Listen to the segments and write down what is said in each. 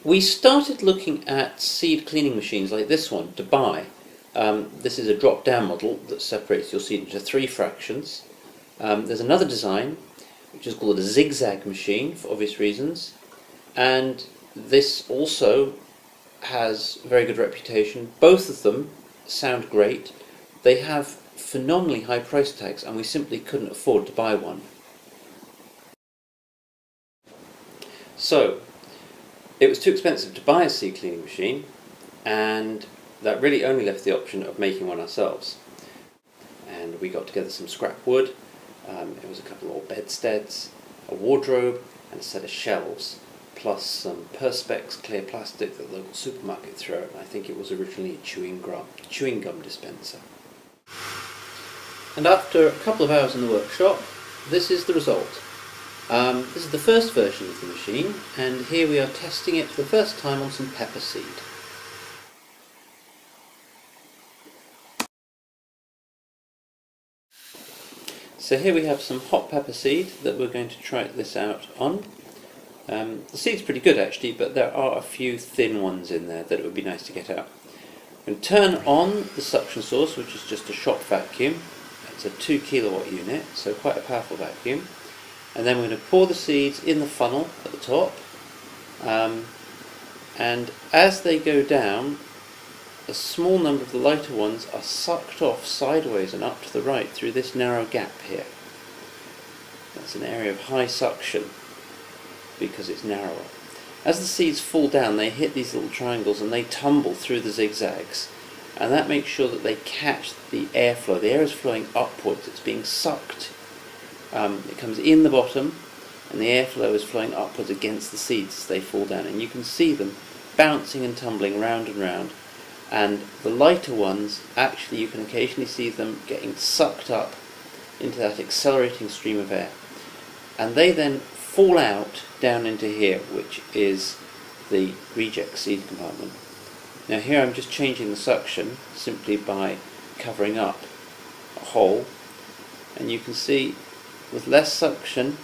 We started looking at seed cleaning machines like this one to buy. This is a drop-down model that separates your seed into 3 fractions. There's another design which is called a zigzag machine for obvious reasons, and this also has a very good reputation. Both of them sound great. They have phenomenally high price tags, and we simply couldn't afford to buy one. So it was too expensive to buy a seed cleaning machine, and that really only left the option of making one ourselves. And we got together some scrap wood. It was a couple of old bedsteads, a wardrobe, and a set of shelves, plus some Perspex clear plastic that the local supermarket threw out. I think it was originally a chewing gum dispenser. And after a couple of hours in the workshop, this is the result. This is the first version of the machine, and here we are testing it for the first time on some pepper seed. So here we have some hot pepper seed that we're going to try this out on. The seed's pretty good actually, but there are a few thin ones in there that it would be nice to get out. I'm going to turn on the suction source, which is just a shop vacuum. It's a 2 kilowatt unit, so quite a powerful vacuum. And then we're going to pour the seeds in the funnel at the top, and as they go down, a small number of the lighter ones are sucked off sideways and up to the right through this narrow gap here. That's an area of high suction because it's narrower. As the seeds fall down, they hit these little triangles and they tumble through the zigzags, and that makes sure that they catch the airflow. The air is flowing upwards, it's being sucked. It comes in the bottom, and the airflow is flowing upwards against the seeds as they fall down, and you can see them bouncing and tumbling round and round. And the lighter ones, actually you can occasionally see them getting sucked up into that accelerating stream of air, and they then fall out down into here, which is the reject seed compartment. Now here I'm just changing the suction simply by covering up a hole, and you can see with less suction,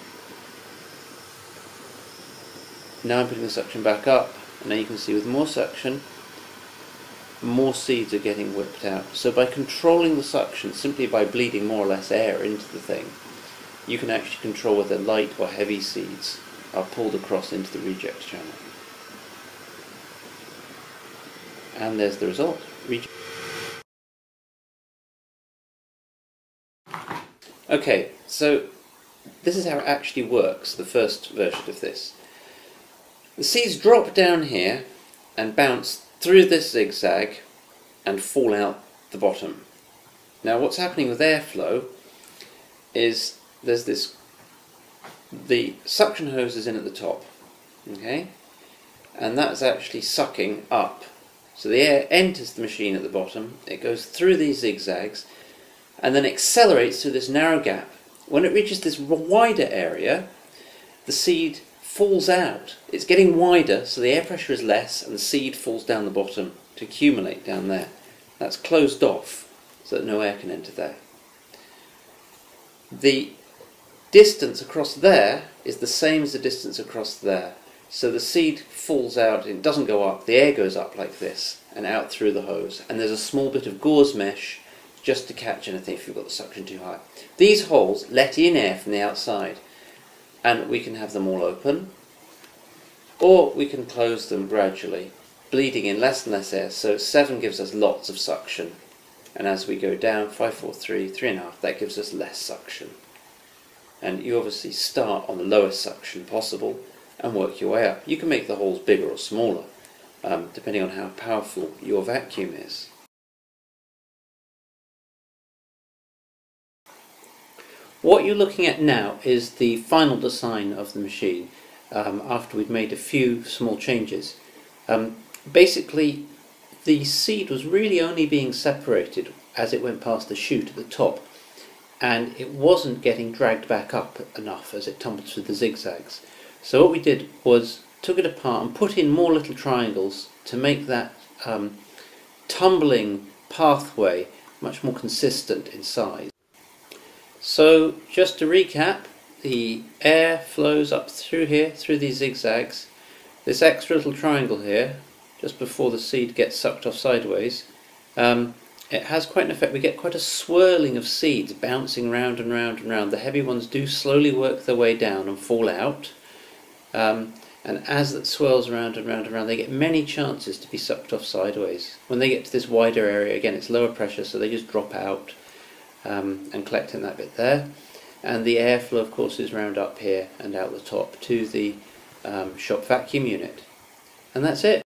now I'm putting the suction back up, and now you can see with more suction, more seeds are getting whipped out. So by controlling the suction, simply by bleeding more or less air into the thing, you can actually control whether light or heavy seeds are pulled across into the reject channel. And there's the result. Okay, so this is how it actually works, the first version of this. The seeds drop down here and bounce through this zigzag and fall out the bottom. Now what's happening with airflow is there's the suction hose is in at the top, okay, and that's actually sucking up. So the air enters the machine at the bottom, it goes through these zigzags and then accelerates through this narrow gap. When it reaches this wider area, the seed falls out. It's getting wider, so the air pressure is less and the seed falls down the bottom to accumulate down there. That's closed off so that no air can enter there. The distance across there is the same as the distance across there. So the seed falls out, it doesn't go up, the air goes up like this and out through the hose. And there's a small bit of gauze mesh just to catch anything if you've got the suction too high. These holes let in air from the outside, and we can have them all open, or we can close them gradually, bleeding in less and less air. So 7 gives us lots of suction, and as we go down, 5, 4, 3, 3.5, that gives us less suction. And you obviously start on the lowest suction possible and work your way up. You can make the holes bigger or smaller, depending on how powerful your vacuum is. What you're looking at now is the final design of the machine, after we'd made a few small changes. Basically, the seed was really only being separated as it went past the chute at the top, and it wasn't getting dragged back up enough as it tumbled through the zigzags. So what we did was took it apart and put in more little triangles to make that tumbling pathway much more consistent in size. So just to recap, the air flows up through here, through these zigzags, This extra little triangle here, just before the seed gets sucked off sideways, it has quite an effect. We get quite a swirling of seeds bouncing round and round and round. The heavy ones do slowly work their way down and fall out, and as it swirls around and round and round, they get many chances to be sucked off sideways. When they get to this wider area, again it's lower pressure, so they just drop out and collect in that bit there. And the airflow, of course, is round up here and out the top to the shop vacuum unit. And that's it.